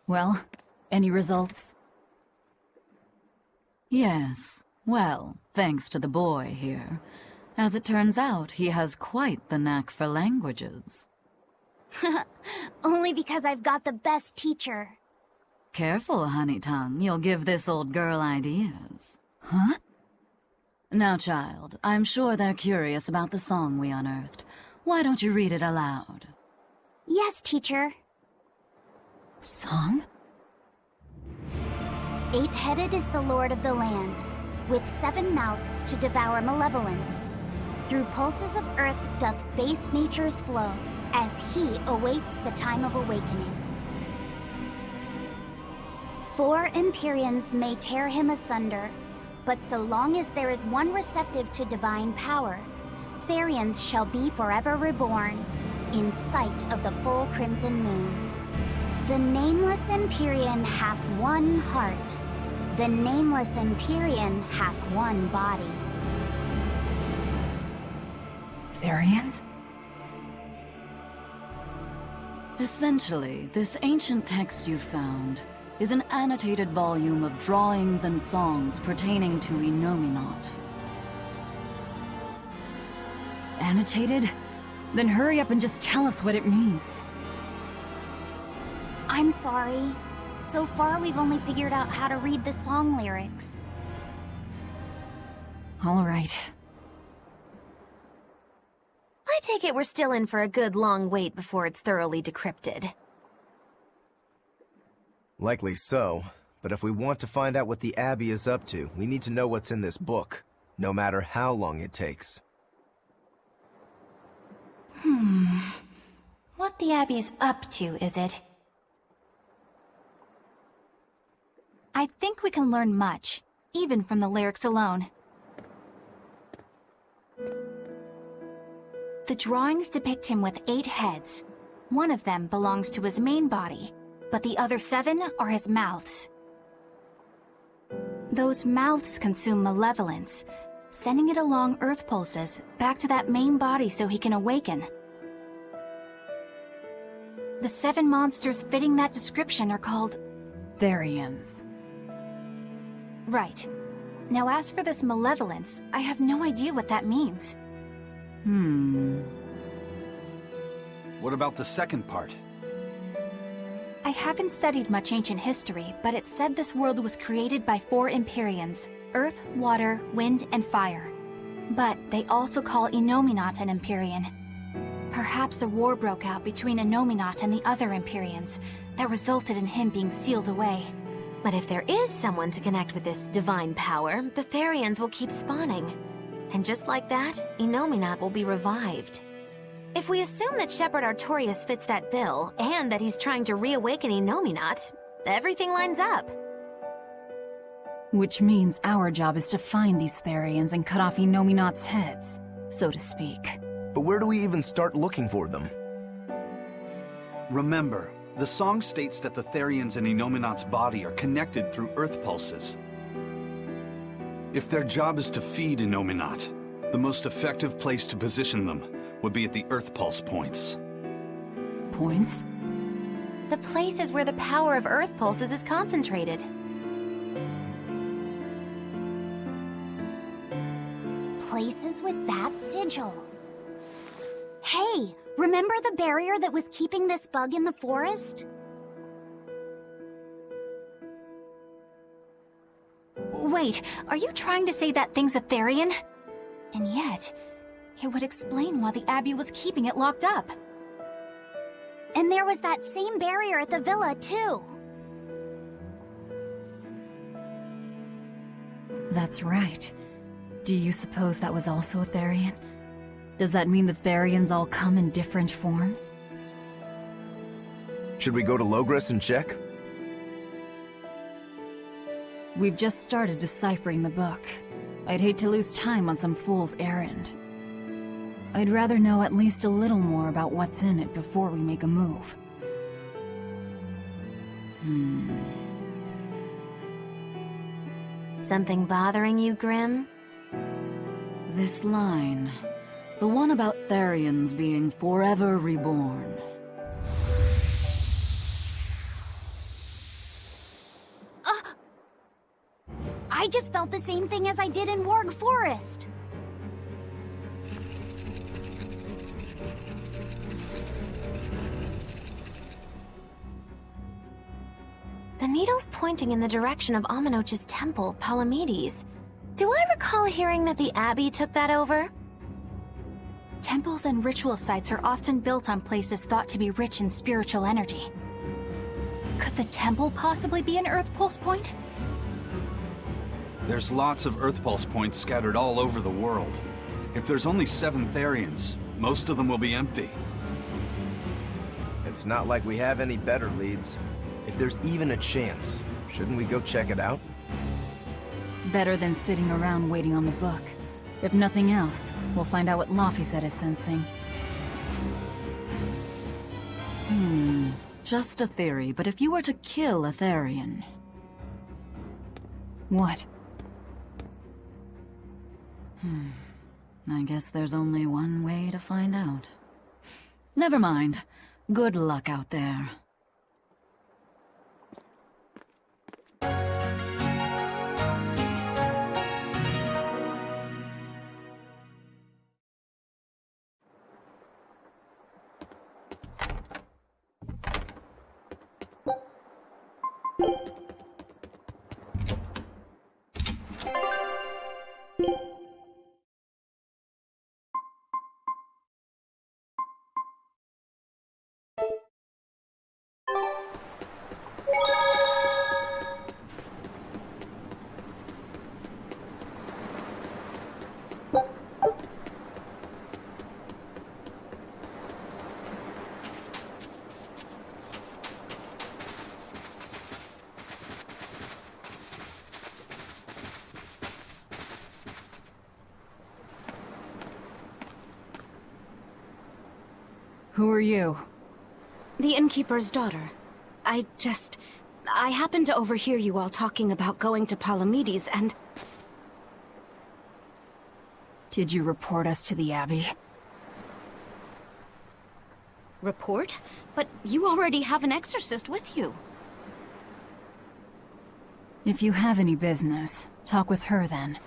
Well, any results? Yes. Well, thanks to the boy here. As it turns out, he has quite the knack for languages. Only because I've got the best teacher. Careful, honey tongue. You'll give this old girl ideas. Huh? Now, child, I'm sure they're curious about the song we unearthed. Why don't you read it aloud? Yes, teacher. Song? 8-headed is the lord of the land, with 7 mouths to devour malevolence. Through pulses of earth doth base nature's flow, as he awaits the time of awakening. 4 Empyreans may tear him asunder, but so long as there is one receptive to divine power, Therians shall be forever reborn, in sight of the full crimson moon. The nameless Empyrean hath one heart. The nameless Empyrean hath one body. Therians? Essentially, this ancient text you found is an annotated volume of drawings and songs pertaining to Innominat. Annotated? Then hurry up and just tell us what it means. I'm sorry. So far, we've only figured out how to read the song lyrics. All right. I take it we're still in for a good long wait before it's thoroughly decrypted. Likely so, but if we want to find out what the Abbey is up to, we need to know what's in this book, no matter how long it takes. What the Abbey's up to, is it? I think we can learn much, even from the lyrics alone. The drawings depict him with 8 heads. One of them belongs to his main body, but the other 7 are his mouths. Those mouths consume malevolence, sending it along Earth pulses back to that main body so he can awaken. The 7 monsters fitting that description are called Therians. Right. Now as for this malevolence, I have no idea what that means. What about the second part? I haven't studied much ancient history, but it said this world was created by 4 Empyreans: Earth, Water, Wind, and Fire. But they also call Innominat an Empyrean. Perhaps a war broke out between Innominat and the other Empyreans that resulted in him being sealed away. But if there is someone to connect with this divine power, the Therians will keep spawning. And just like that, Innominat will be revived. If we assume that Shepherd Artorius fits that bill, and that he's trying to reawaken Innominat, everything lines up. Which means our job is to find these Therians and cut off Innominat's heads, so to speak. But where do we even start looking for them? Remember, the song states that the Therians in Innominat's body are connected through Earth pulses. If their job is to feed Innominat, the most effective place to position them would be at the Earth pulse points. Points? The places where the power of Earth pulses is concentrated. Places with that sigil. Hey, remember the barrier that was keeping this bug in the forest? Wait, are you trying to say that thing's a Therian? And yet, it would explain why the Abbey was keeping it locked up. And there was that same barrier at the villa, too. That's right. Do you suppose that was also a Therian? Does that mean the Therians all come in different forms? Should we go to Logres and check? We've just started deciphering the book. I'd hate to lose time on some fool's errand. I'd rather know at least a little more about what's in it before we make a move. Something bothering you, Grim? This line. The one about Therians being forever reborn. I just felt the same thing as I did in Warg Forest. The needle's pointing in the direction of Aminoch's temple, Palamedes. Do I recall hearing that the Abbey took that over? Temples and ritual sites are often built on places thought to be rich in spiritual energy. Could the temple possibly be an Earth Pulse point? There's lots of Earth Pulse points scattered all over the world. If there's only 7 Therians, most of them will be empty. It's not like we have any better leads. If there's even a chance, shouldn't we go check it out? Better than sitting around waiting on the book. If nothing else, we'll find out what Laphicet is sensing. Just a theory, but if you were to kill a Therian... What? I guess there's only one way to find out. Never mind. Good luck out there. Who are you? The innkeeper's daughter. I happened to overhear you all talking about going to Palamedes, and... Did you report us to the Abbey? Report? But you already have an exorcist with you. If you have any business, talk with her then.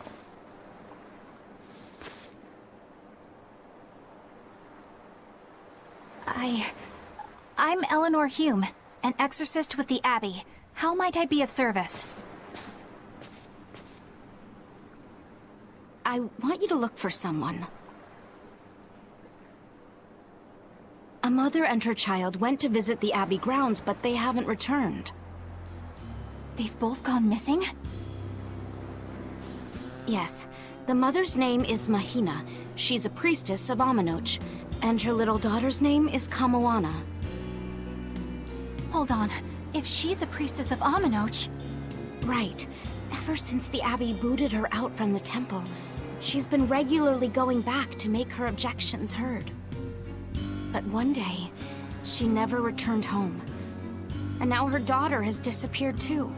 I'm Eleanor Hume, an exorcist with the Abbey. How might I be of service? I want you to look for someone. A mother and her child went to visit the Abbey grounds, but they haven't returned. They've both gone missing? Yes. The mother's name is Mahina. She's a priestess of Aminoch. And her little daughter's name is Kamoana. Hold on. If she's a priestess of Aminoch... Right. Ever since the Abbey booted her out from the temple, she's been regularly going back to make her objections heard. But one day, she never returned home. And now her daughter has disappeared too.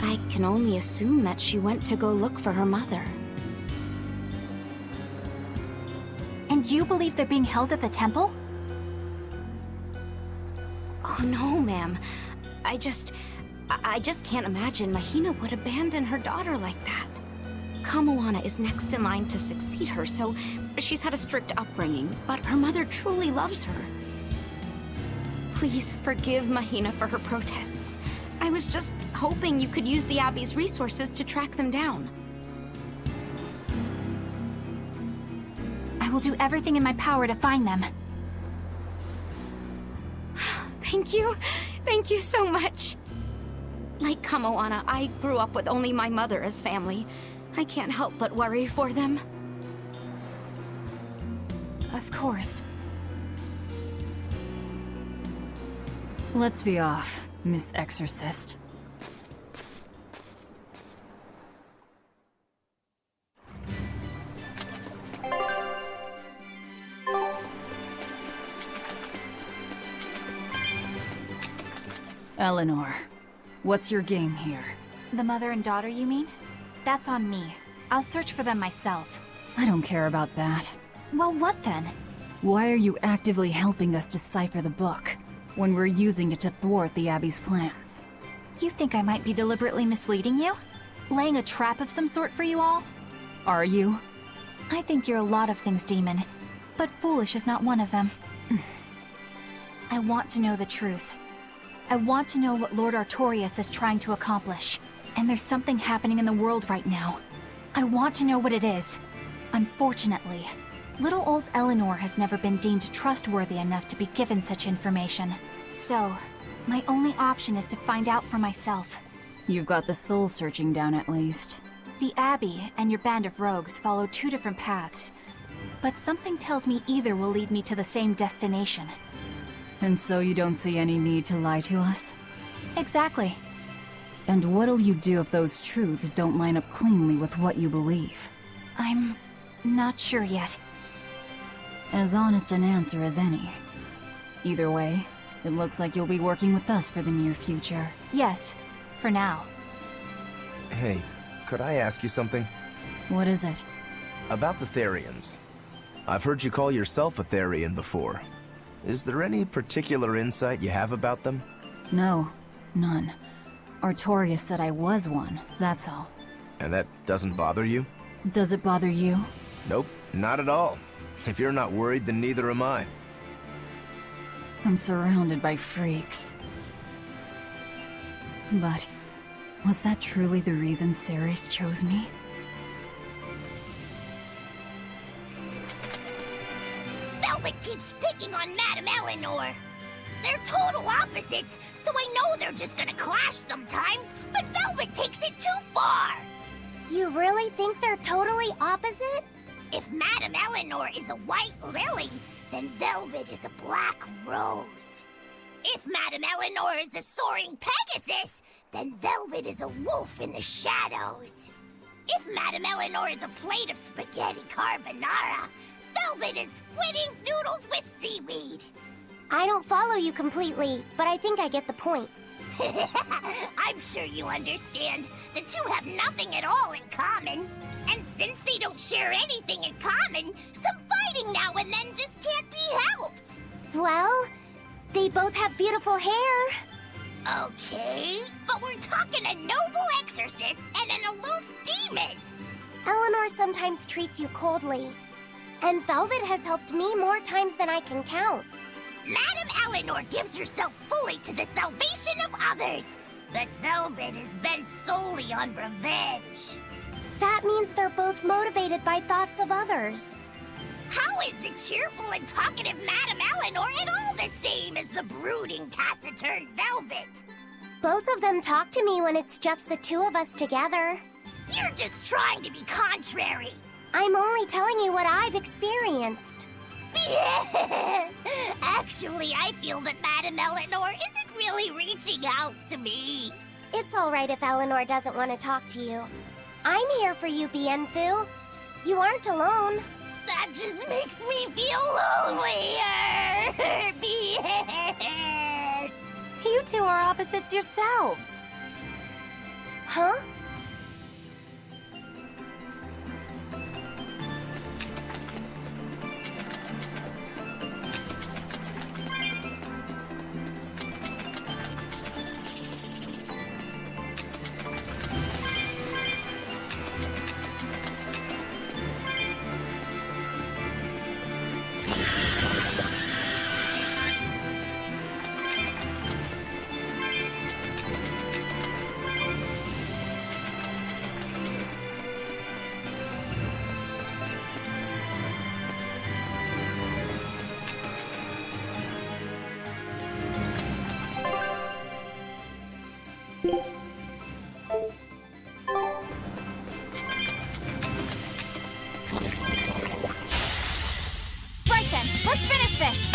I can only assume that she went to go look for her mother. And you believe they're being held at the temple? Oh no, ma'am. I just can't imagine Mahina would abandon her daughter like that. Kamoana is next in line to succeed her, so she's had a strict upbringing, but her mother truly loves her. Please forgive Mahina for her protests. I was just hoping you could use the Abbey's resources to track them down. I will do everything in my power to find them. Thank you. Thank you so much. Like Kamoana, I grew up with only my mother as family. I can't help but worry for them. Of course. Let's be off, Miss Exorcist. Eleanor, what's your game here? The mother and daughter, you mean? That's on me. I'll search for them myself. I don't care about that. Well, what then? Why are you actively helping us decipher the book, when we're using it to thwart the Abbey's plans? You think I might be deliberately misleading you? laying a trap of some sort for you all? Are you? I think you're a lot of things, Demon. But foolish is not one of them. I want to know the truth. I want to know what Lord Artorias is trying to accomplish. And there's something happening in the world right now. I want to know what it is. Unfortunately, little old Eleanor has never been deemed trustworthy enough to be given such information. So, my only option is to find out for myself. You've got the soul searching down at least. The Abbey and your band of rogues follow two different paths. But something tells me either will lead me to the same destination. And so you don't see any need to lie to us? Exactly. And what'll you do if those truths don't line up cleanly with what you believe? I'm not sure yet. As honest an answer as any. Either way, it looks like you'll be working with us for the near future. Yes, for now. Hey, could I ask you something? What is it? About the Therians. I've heard you call yourself a Therian before. Is there any particular insight you have about them? No, none. Artorias said I was one, that's all. And that doesn't bother you? Does it bother you? Nope, not at all. If you're not worried, then neither am I. I'm surrounded by freaks. But was that truly the reason Ceres chose me? Velvet keeps picking on Madame Eleanor. They're total opposites, so I know they're just gonna clash sometimes, but Velvet takes it too far! You really think they're totally opposite? If Madame Eleanor is a white lily, then Velvet is a black rose. If Madame Eleanor is a soaring Pegasus, then Velvet is a wolf in the shadows. If Madame Eleanor is a plate of spaghetti carbonara, Velvet is squidding noodles with seaweed. I don't follow you completely, but I think I get the point. I'm sure you understand. The two have nothing at all in common. And since they don't share anything in common, some fighting now and then just can't be helped. Well, they both have beautiful hair. Okay, but we're talking a noble exorcist and an aloof demon. Eleanor sometimes treats you coldly. And Velvet has helped me more times than I can count. Madame Eleanor gives herself fully to the salvation of others, but Velvet is bent solely on revenge. That means they're both motivated by thoughts of others. How is the cheerful and talkative Madame Eleanor at all the same as the brooding, taciturn Velvet? Both of them talk to me when it's just the two of us together. You're just trying to be contrary. I'm only telling you what I've experienced. Actually, I feel that Madame Eleanor isn't really reaching out to me. It's all right if Eleanor doesn't want to talk to you. I'm here for you, Bienfu. You aren't alone. That just makes me feel lonelier. You two are opposites yourselves. Huh? Right then, let's finish this!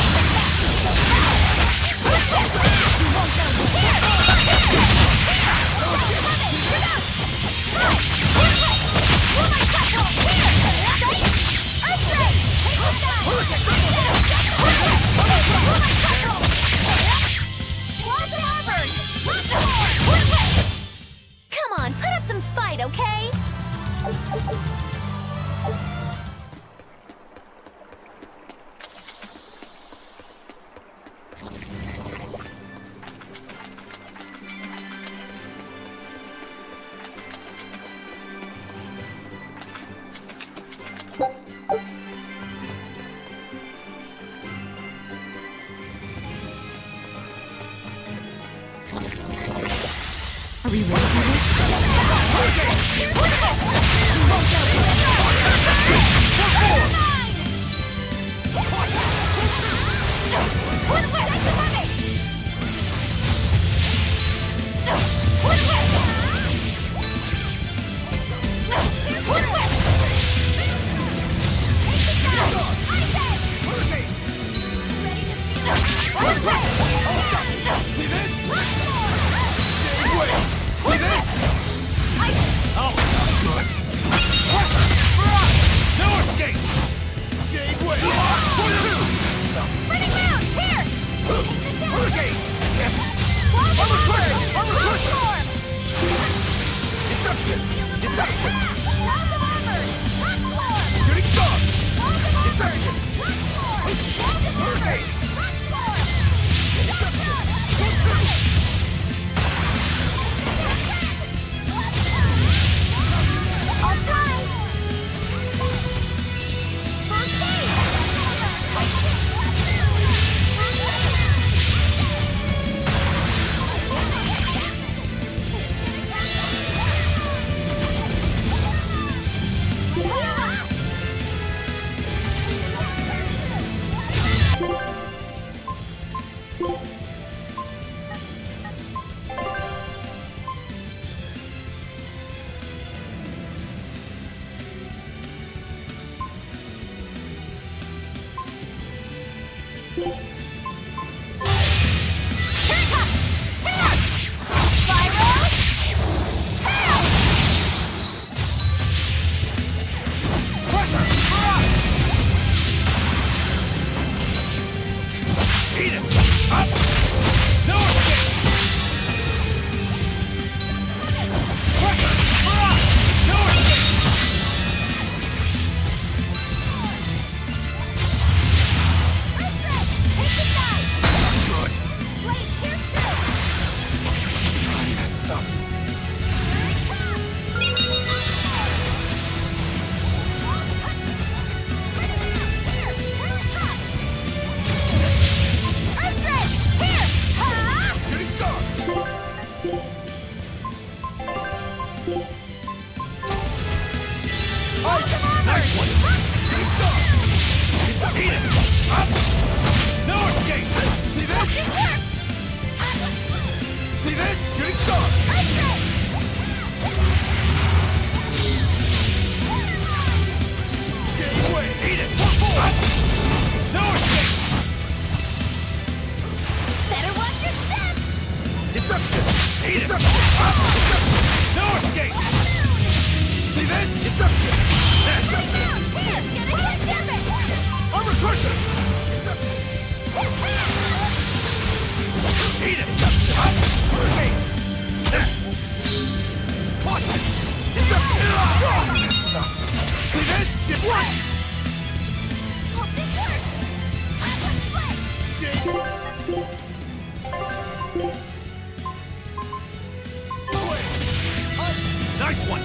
Come on, put up some fight, okay? Are we ready for this? Nice one!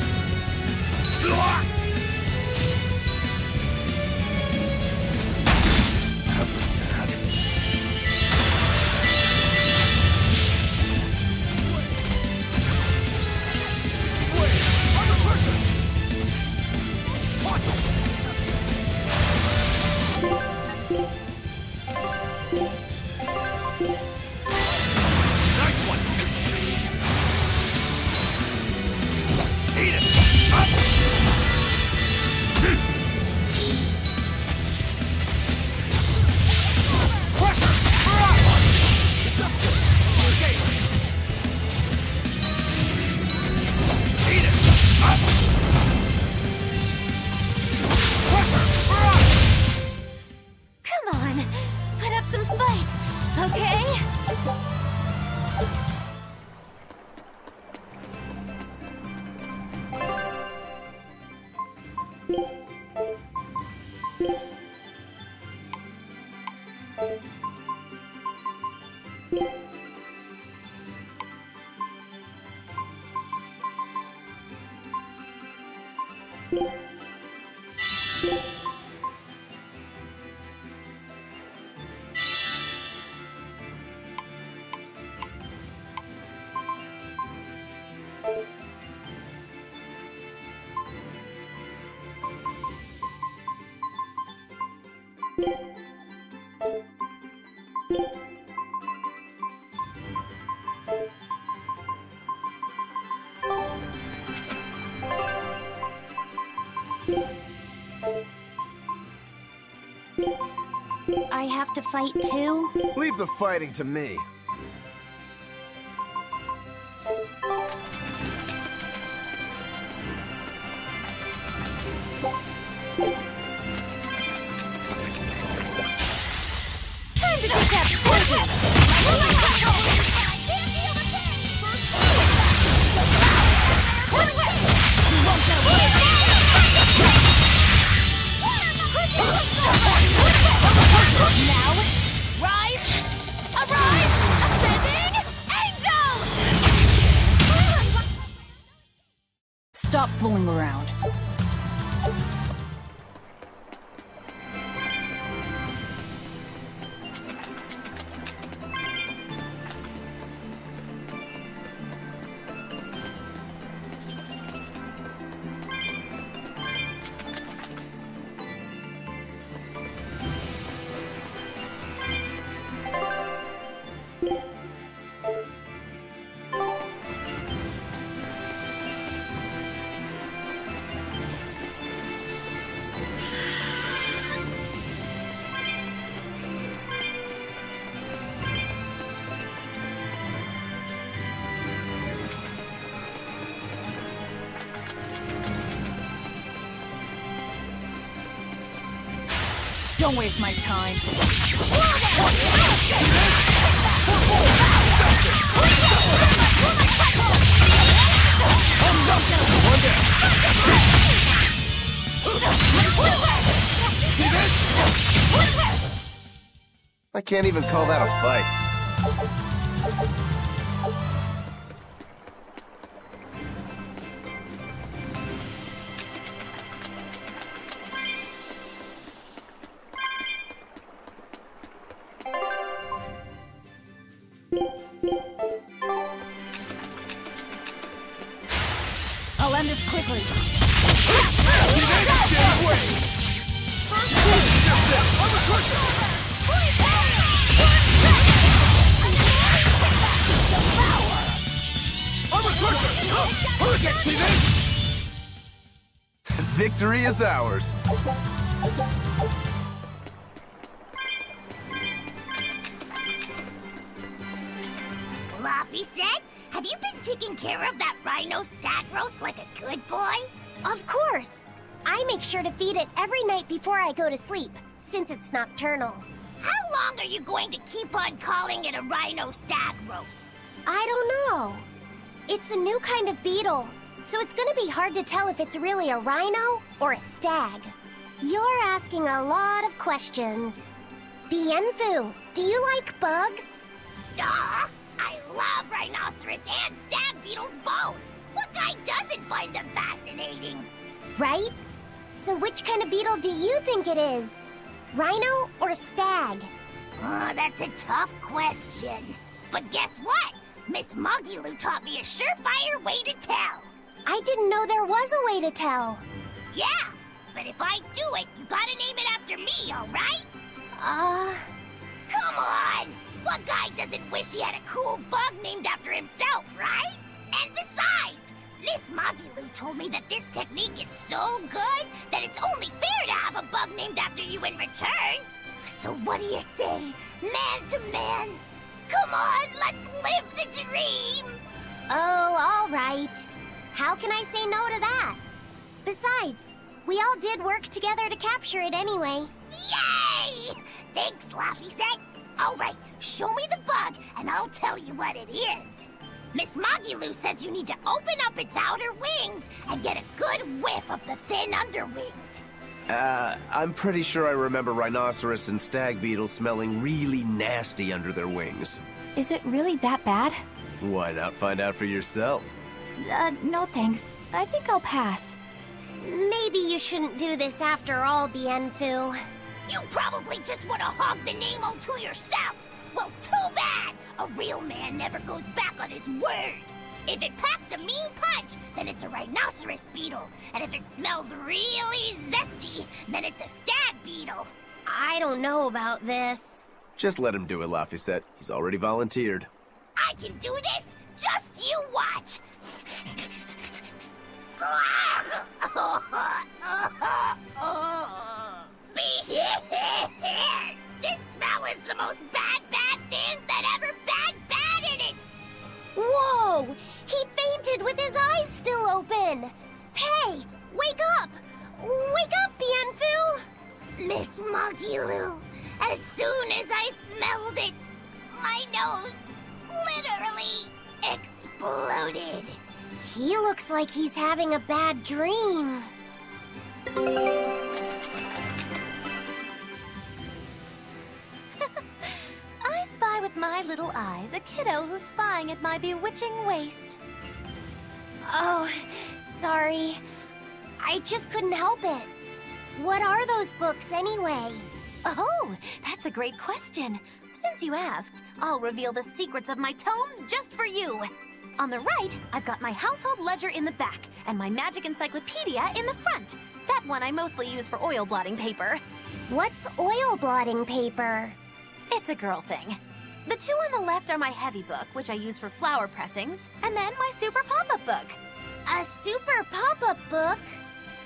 Nice one! Eat it! Come on, put up some fight, okay? have to fight too? Leave the fighting to me. Time to just have Now, rise! Arise! Ascending angels! Stop fooling around. Don't waste my time. I can't even call that a fight. I'll end this quickly. Victory is ours. Laffy said, have you been taking care of that rhino stag roast like a good boy? Of course! I make sure to feed it every night before I go to sleep, since it's nocturnal. How long are you going to keep on calling it a rhino stag roast? I don't know. It's a new kind of beetle, so it's gonna be hard to tell if it's really a rhino or a stag. You're asking a lot of questions. Bienfu, do you like bugs? Duh! I love rhinoceros and stag beetles both! What guy doesn't find them fascinating? Right? So which kind of beetle do you think it is? Rhino or stag? Oh, that's a tough question. But guess what? Miss Mogulu taught me a surefire way to tell. I didn't know there was a way to tell. Yeah, but if I do it, you gotta name it after me, alright? Come on! What guy doesn't wish he had a cool bug named after himself, right? And besides, Miss Mogulu told me that this technique is so good that it's only fair to have a bug named after you in return. So what do you say, man to man? Come on, let's live the dream! Oh, all right. How can I say no to that? Besides, we all did work together to capture it anyway. Yay! Thanks, Laffy Set. All right, show me the bug, and I'll tell you what it is. Miss Mogulu says you need to open up its outer wings and get a good whiff of the thin underwings. I'm pretty sure I remember rhinoceros and stag beetles smelling really nasty under their wings. Is it really that bad? Why not find out for yourself? No thanks. I think I'll pass. Maybe you shouldn't do this after all, Bienfu. You probably just want to hog the name all to yourself. Well, too bad! A real man never goes back on his word. If it packs a mean punch, then it's a rhinoceros beetle. And if it smells really zesty, then it's a stag beetle. I don't know about this. Just let him do it, Laffy. He's already volunteered. I can do this! Just you watch! This smells Mel is the most bad thing that ever bad it! Whoa! He fainted with his eyes still open! Hey! Wake up! Wake up, Bienfu! Miss Magilu, as soon as I smelled it, my nose literally exploded. He looks like he's having a bad dream. I spy with my little eyes a kiddo who's spying at my bewitching waist. Oh, sorry. I just couldn't help it. What are those books anyway? Oh, that's a great question. Since you asked, I'll reveal the secrets of my tomes just for you. On the right, I've got my household ledger in the back and my magic encyclopedia in the front. That one I mostly use for oil blotting paper. What's oil blotting paper? It's a girl thing. The two on the left are my heavy book, which I use for flower pressings, and then my super pop-up book. A super pop-up book?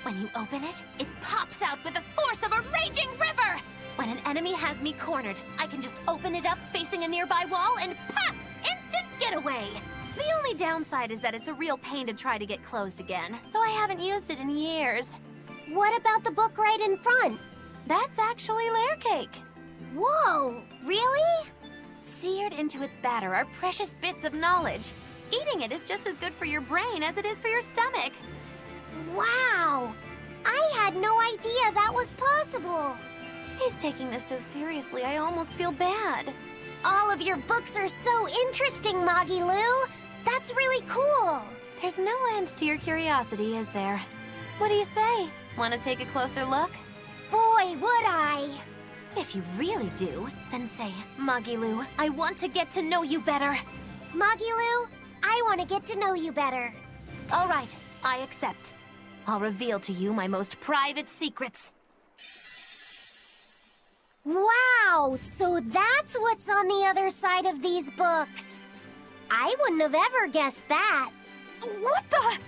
When you open it, it pops out with the force of a raging river! When an enemy has me cornered, I can just open it up facing a nearby wall and pop! Instant getaway! The only downside is that it's a real pain to try to get closed again, so I haven't used it in years. What about the book right in front? That's actually layer cake. Whoa, really? Seared into its batter are precious bits of knowledge. Eating it is just as good for your brain as it is for your stomach. Wow! I had no idea that was possible. He's taking this so seriously, I almost feel bad. All of your books are so interesting, Magilu. That's really cool. There's no end to your curiosity, is there? What do you say? Want to take a closer look? Boy, would I. If you really do, then say, Magilu, I want to get to know you better. Magilu, I want to get to know you better. All right, I accept. I'll reveal to you my most private secrets. Wow, so that's what's on the other side of these books. I wouldn't have ever guessed that. What the?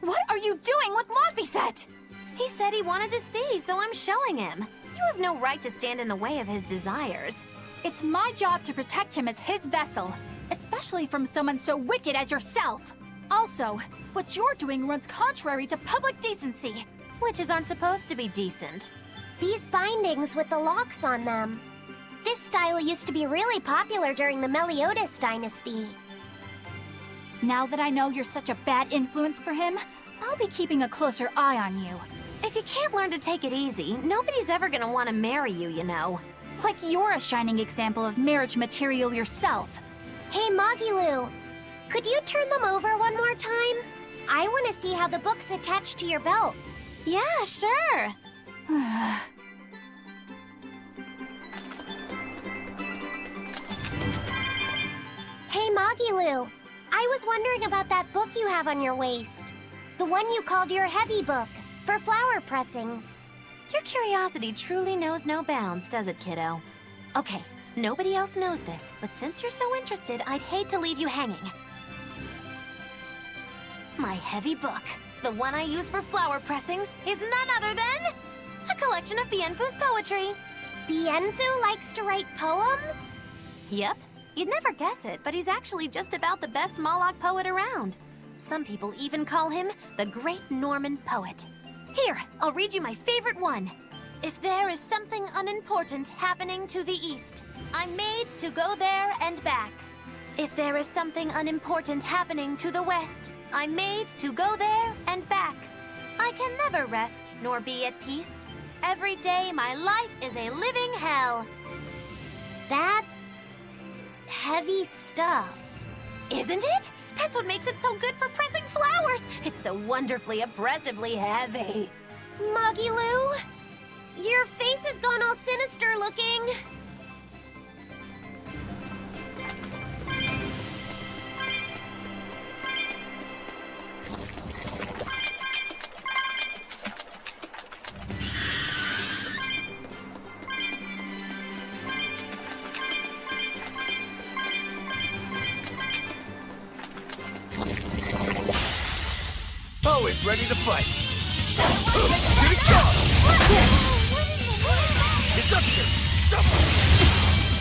What are you doing with Laphicet? He said he wanted to see, so I'm showing him. You have no right to stand in the way of his desires. It's my job to protect him as his vessel, especially from someone so wicked as yourself. Also, what you're doing runs contrary to public decency. Witches aren't supposed to be decent. These bindings with the locks on them. This style used to be really popular during the Meliodas dynasty. Now that I know you're such a bad influence for him, I'll be keeping a closer eye on you. If you can't learn to take it easy, nobody's ever gonna want to marry you, you know. Like you're a shining example of marriage material yourself. Hey, Magilu, could you turn them over one more time? I want to see how the book's attached to your belt. Yeah, sure. Hey, Magilu, I was wondering about that book you have on your waist. The one you called your heavy book, for flower pressings. Your curiosity truly knows no bounds, does it, kiddo? Okay, nobody else knows this, but since you're so interested, I'd hate to leave you hanging. My heavy book, the one I use for flower pressings, is none other than a collection of Bienfu's poetry. Bienfu likes to write poems? Yep. You'd never guess it, but he's actually just about the best Moloch poet around. Some people even call him the Great Norman Poet. Here, I'll read you my favorite one. If there is something unimportant happening to the east, I'm made to go there and back. If there is something unimportant happening to the west, I'm made to go there and back. I can never rest nor be at peace. Every day my life is a living hell. That's heavy stuff. Isn't it? That's what makes it so good for pressing flowers. It's so wonderfully, oppressively heavy. Magilu, your face has gone all sinister looking. Poe is ready to fight. Here it comes! It's up here! Stop!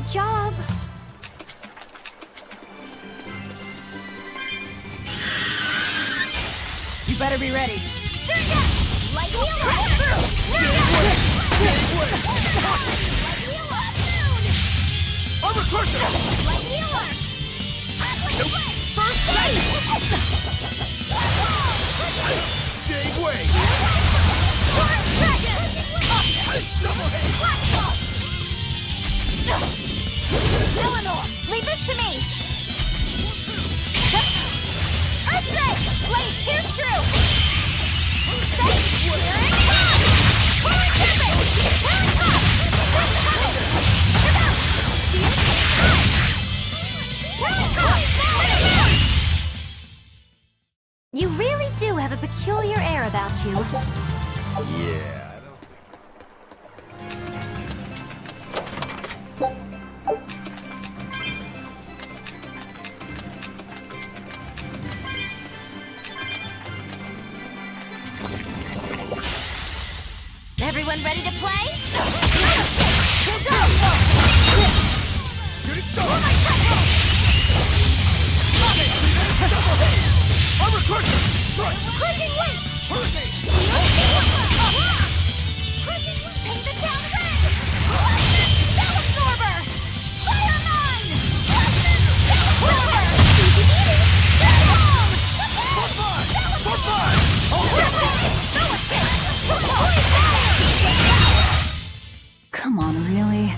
Good job. You better be ready. Light wheel Armor crush! Light wheel First Jade Way! Eleanor, leave this to me. Earthquake! Blaze, here's true. Set, here it comes! Forward tempest! Here it comes! That's coming! Come out! Here it comes! You really do have a peculiar air about you. Yeah. Everyone ready to play? Unit start! Armor crusher! Strike! Crushing weight! Hurricane! Paint the town red! Cell absorber! Fire mine! Cell absorber! Easy peasy! Bomb! Fort 5! All Come on, really?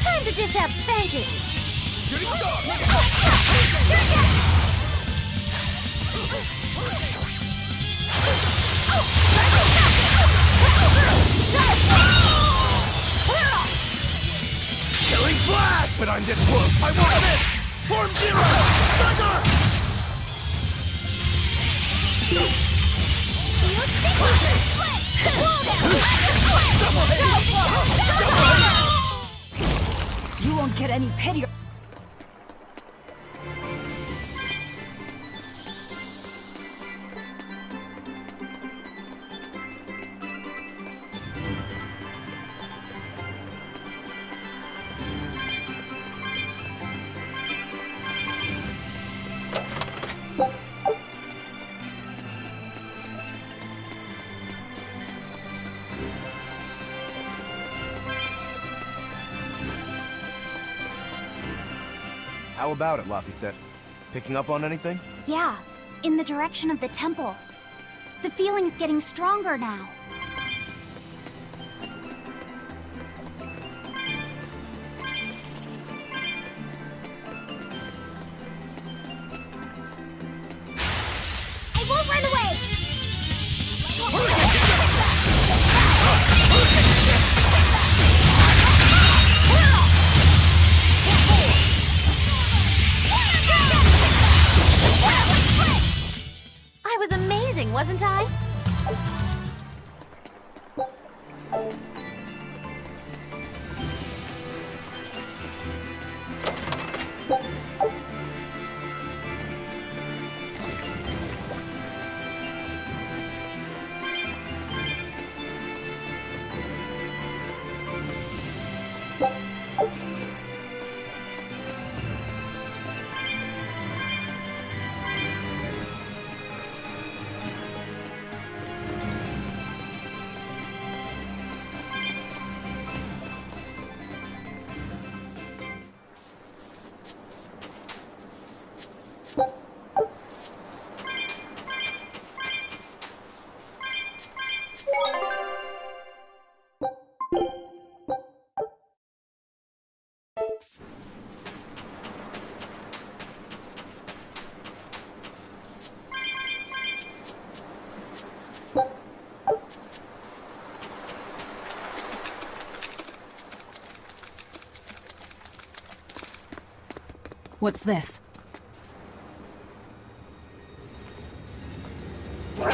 Time to dish out spankings! Shooting star! Killing flash! But I'm this close! I won't miss! Form 0! Thunder! You think split! Cool down! get any pity. How about it, Laphicet? Picking up on anything? Yeah, in the direction of the temple. The feeling's getting stronger now. I won't run away! I was amazing, wasn't I? What's this? A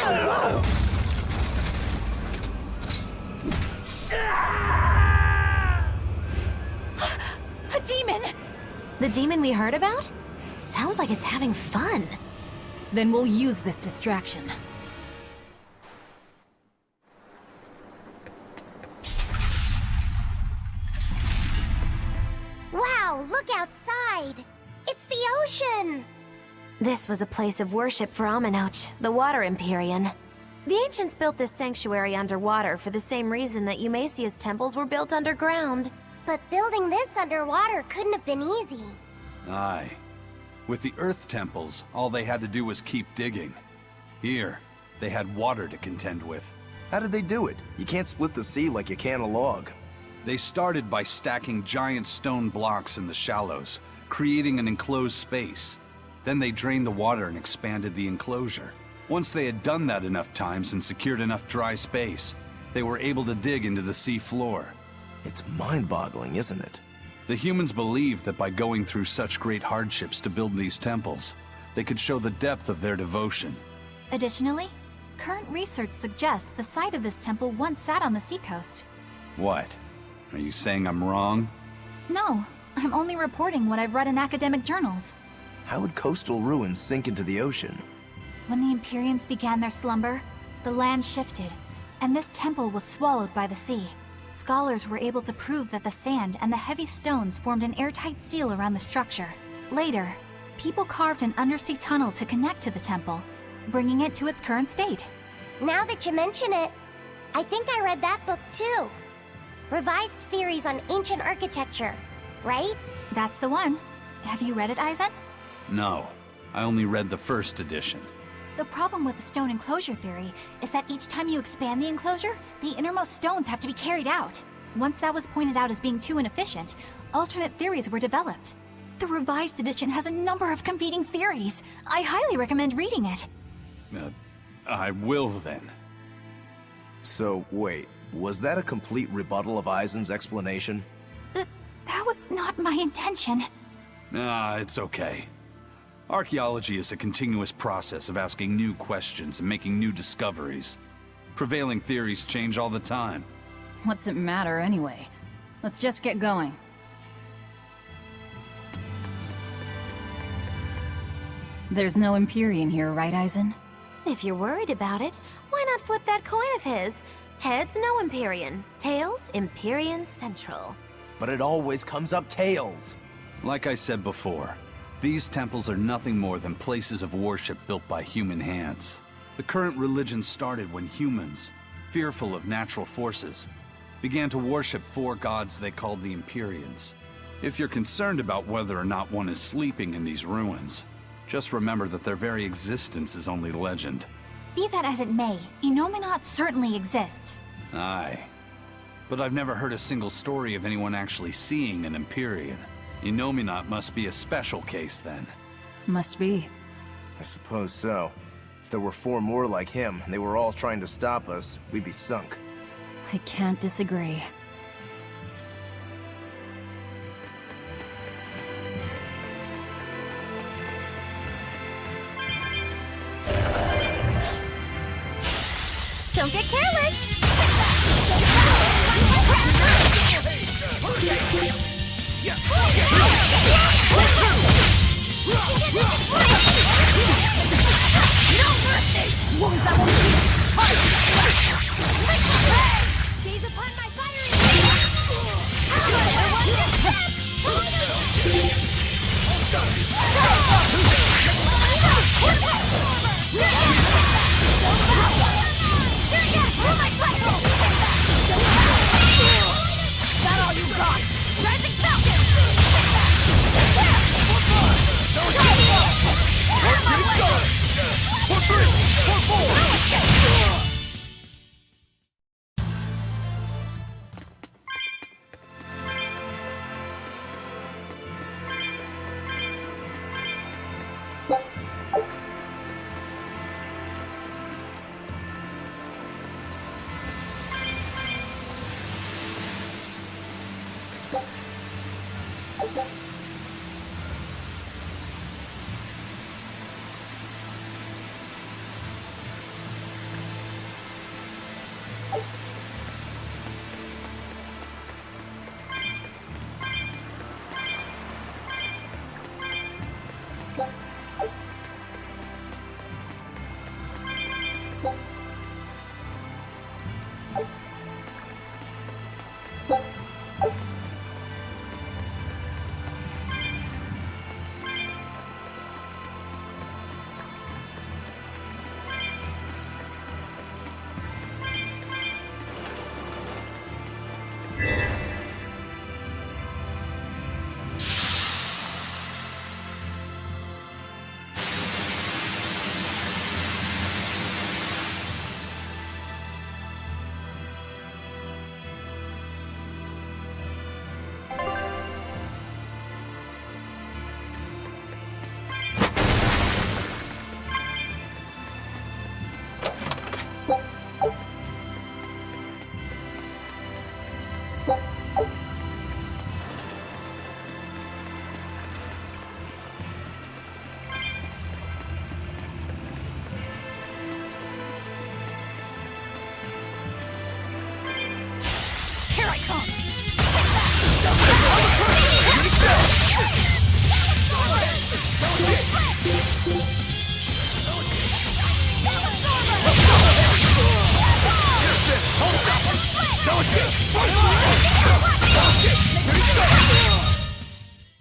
demon! The demon we heard about? Sounds like it's having fun. Then we'll use this distraction. Wow, look outside! It's the ocean! This was a place of worship for Aminoch, the Water Empyrean. The ancients built this sanctuary underwater for the same reason that Eumasia's temples were built underground. But building this underwater couldn't have been easy. Aye. With the Earth temples, all they had to do was keep digging. Here, they had water to contend with. How did they do it? You can't split the sea like you can a log. They started by stacking giant stone blocks in the shallows, creating an enclosed space. Then they drained the water and expanded the enclosure. Once they had done that enough times and secured enough dry space, they were able to dig into the sea floor. It's mind-boggling, isn't it? The humans believed that by going through such great hardships to build these temples, they could show the depth of their devotion. Additionally, current research suggests the site of this temple once sat on the seacoast. What? Are you saying I'm wrong? No, I'm only reporting what I've read in academic journals. How would coastal ruins sink into the ocean? When the Empyreans began their slumber, the land shifted, and this temple was swallowed by the sea. Scholars were able to prove that the sand and the heavy stones formed an airtight seal around the structure. Later, people carved an undersea tunnel to connect to the temple, bringing it to its current state. Now that you mention it, I think I read that book too. Revised Theories on Ancient Architecture, right? That's the one. Have you read it, Aizen? No, I only read the first edition. The problem with the stone enclosure theory is that each time you expand the enclosure, the innermost stones have to be carried out. Once that was pointed out as being too inefficient, alternate theories were developed. The revised edition has a number of competing theories. I highly recommend reading it. I will then. So, wait, was that a complete rebuttal of Aizen's explanation? That was not my intention. It's okay. Archaeology is a continuous process of asking new questions and making new discoveries. Prevailing theories change all the time. What's it matter anyway? Let's just get going. There's no Empyrean here, right, Aizen? If you're worried about it, why not flip that coin of his? Heads, no Empyrean. Tails, Empyrean Central. But it always comes up tails. Like I said before, these temples are nothing more than places of worship built by human hands. The current religion started when humans, fearful of natural forces, began to worship four gods they called the Empyreans. If you're concerned about whether or not one is sleeping in these ruins, just remember that their very existence is only legend. Be that as it may, Innominat certainly exists. Aye. But I've never heard a single story of anyone actually seeing an Empyrean. Innominat must be a special case then. Must be. I suppose so. If there were 4 more like him, and they were all trying to stop us, we'd be sunk. I can't disagree. Don't get careless! Seize upon my fiery that all you got? Rising Falcon! For 3, for 4!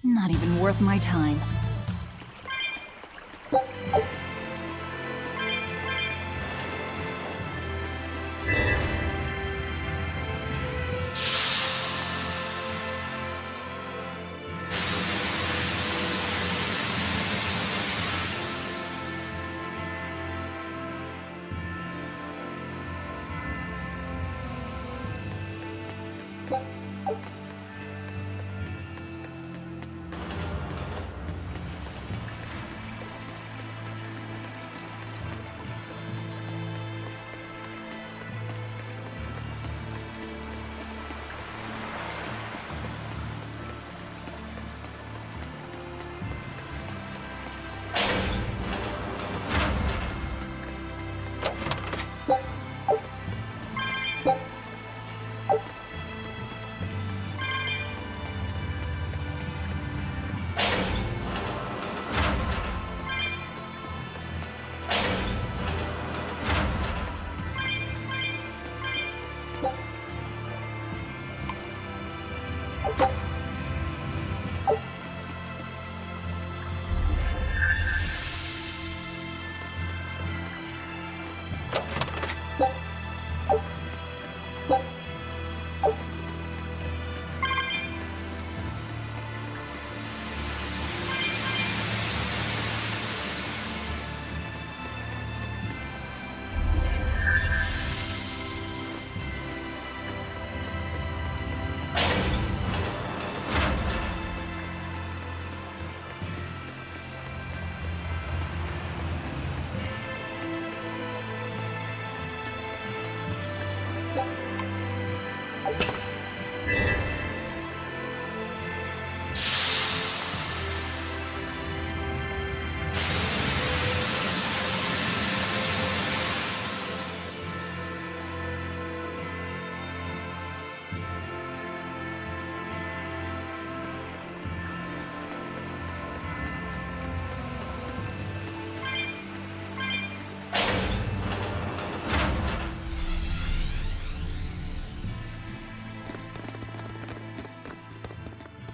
Not even worth my time.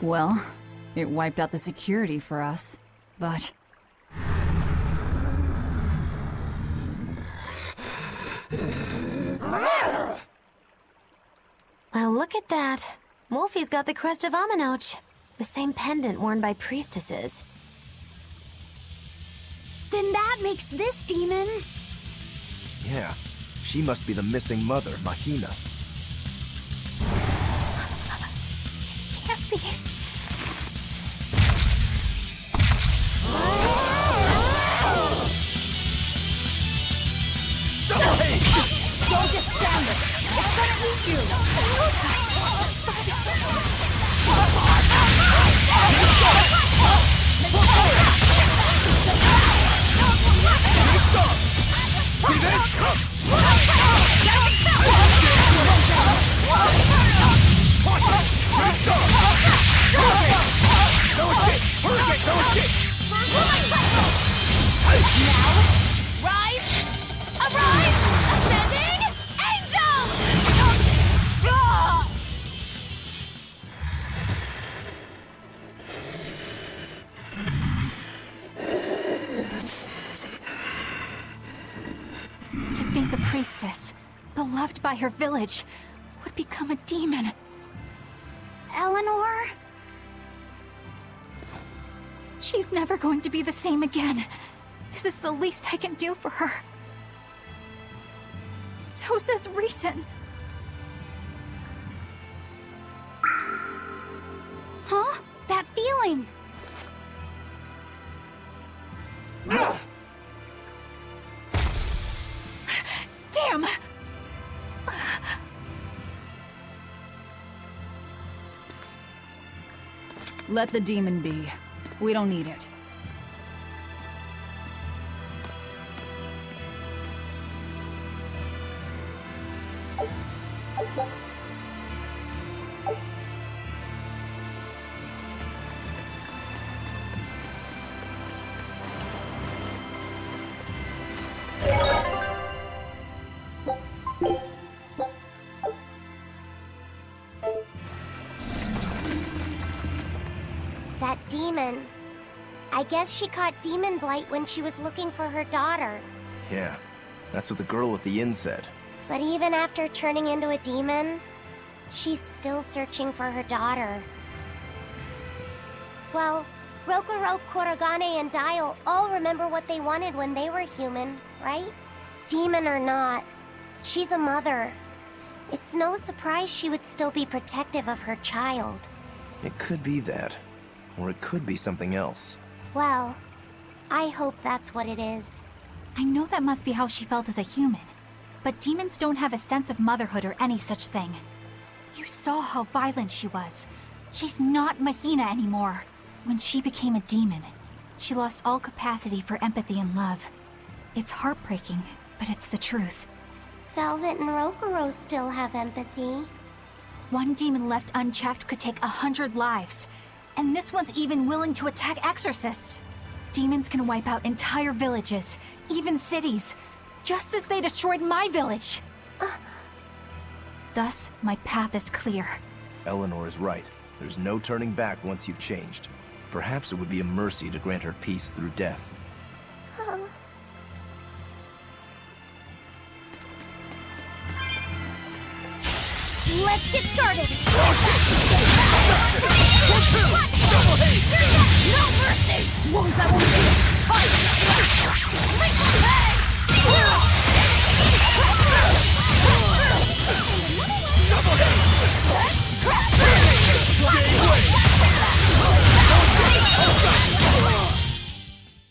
Well, it wiped out the security for us, but... Well, look at that. Wolfie's got the crest of Aminoch, the same pendant worn by priestesses. Then that makes this demon. Yeah, she must be the missing mother, Mahina. Can't be. Don't just stand there! It's gonna eat you! See this? Now, rise! Arise! Ascending angels! To think a priestess, beloved by her village, would become a demon. Eleanor? She's never going to be the same again. This is the least I can do for her. So says reason. Huh? That feeling. Damn! Let the demon be. We don't need it. That demon. I guess she caught demon blight when she was looking for her daughter. Yeah, that's what the girl at the inn said. But even after turning into a demon, she's still searching for her daughter. Well, Rokurok, Korogane, and Dial all remember what they wanted when they were human, right? Demon or not, she's a mother. It's no surprise she would still be protective of her child. It could be that. Or it could be something else. Well, I hope that's what it is. I know that must be how she felt as a human. But demons don't have a sense of motherhood or any such thing. You saw how violent she was. She's not Mahina anymore. When she became a demon, she lost all capacity for empathy and love. It's heartbreaking, but it's the truth. Velvet and Rokuro still have empathy. One demon left unchecked could take 100 lives. And this one's even willing to attack exorcists. Demons can wipe out entire villages, even cities, just as they destroyed my village. Thus, my path is clear. Eleanor is right. There's no turning back once you've changed. Perhaps it would be a mercy to grant her peace through death. Let's get started! No mercy! Wounds I won't see!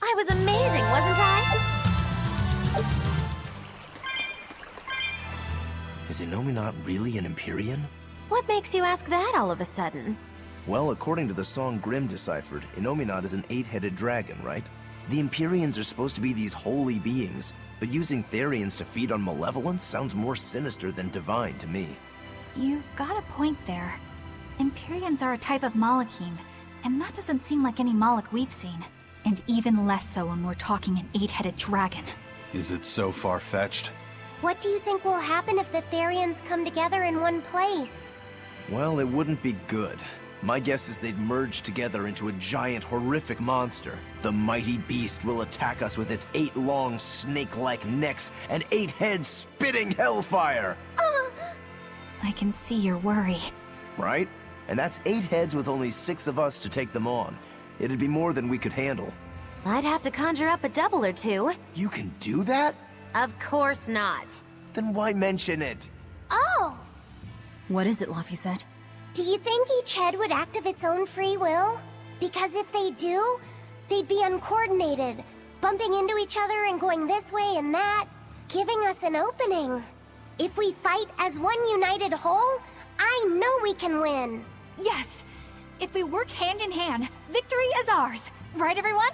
I was amazing, wasn't I? Is Innominat really an Empyrean? What makes you ask that all of a sudden? Well, according to the song Grimm deciphered, Innominat is an 8-headed dragon, right? The Empyreans are supposed to be these holy beings, but using Therians to feed on malevolence sounds more sinister than divine to me. You've got a point there. Empyreans are a type of Malachim, and that doesn't seem like any Malach we've seen. And even less so when we're talking an 8-headed dragon. Is it so far-fetched? What do you think will happen if the Therians come together in one place? Well, it wouldn't be good. My guess is they'd merge together into a giant, horrific monster. The mighty beast will attack us with its 8 long, snake-like necks and 8 heads spitting hellfire! I can see your worry. Right? And that's 8 heads with only 6 of us to take them on. It'd be more than we could handle. I'd have to conjure up a double or two. You can do that? Of course not. Then why mention it? Oh! What is it, Laphicet? Do you think each head would act of its own free will? Because if they do, they'd be uncoordinated, bumping into each other and going this way and that, giving us an opening. If we fight as one united whole, I know we can win. Yes! If we work hand in hand, victory is ours. Right, everyone?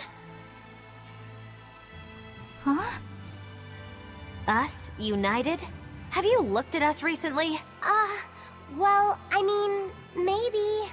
Huh? Us, united? Have you looked at us recently? Well, I mean, maybe.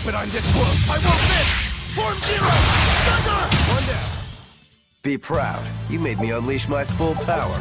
But I'm this close, I won't miss! Form Zero! Thunder! One down. Be proud. You made me unleash my full power.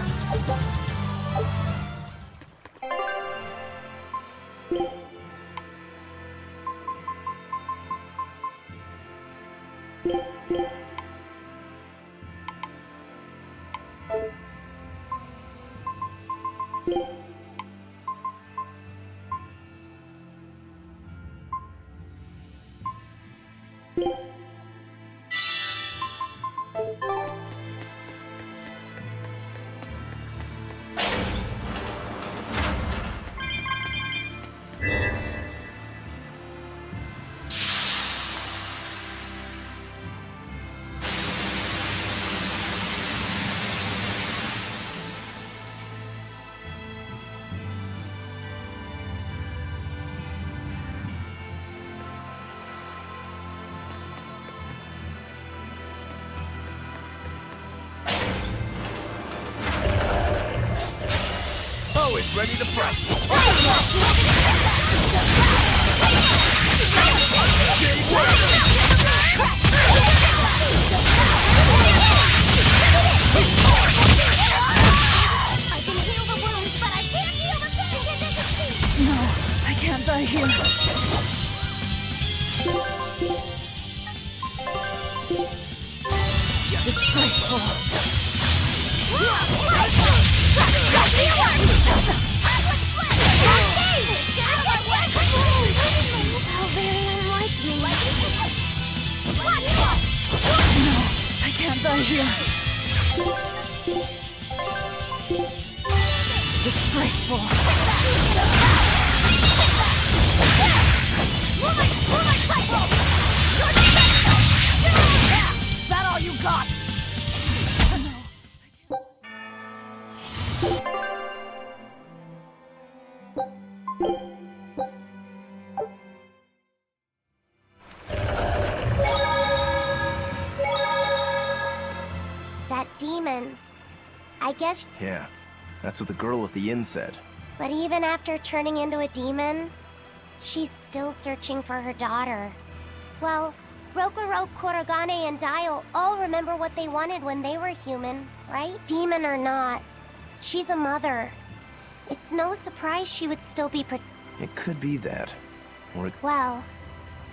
Always ready to fight. I can heal the wounds, but I can't heal the pain. No, I can't die here. It's graceful. How very unlike me. No, I can't die here. Disgraceful. That all you got? that demon. I guess, Yeah, that's what the girl at the inn said. but even after turning into a demon, she's still searching for her daughter. Well, Rokurok, Korogane, and Dial all remember what they wanted when they were human, right? Demon or not, she's a mother. It's no surprise she would still be It could be that. Or well,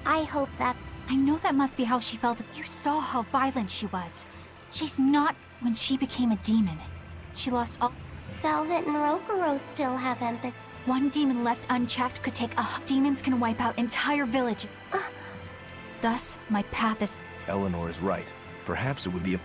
I hope that's... I know that must be how she felt. You saw how violent she was. She's not when she became a demon. She lost all... Velvet and Rokuro still have empathy. One demon left unchecked could take demons can wipe out entire village. Thus, my path is... Eleanor is right. Perhaps it would be a...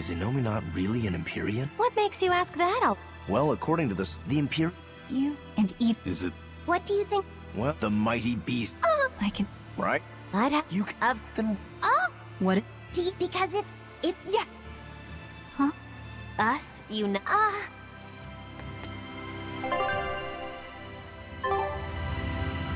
Is Innominat really an Empyrean? What makes you ask that? Well, according to the Empyrean... You and Eve... Is it? What do you think? Well, the mighty beast, I can... right? I'd have... You have... Then... What if... Because if... Yeah. Huh? Us, you know...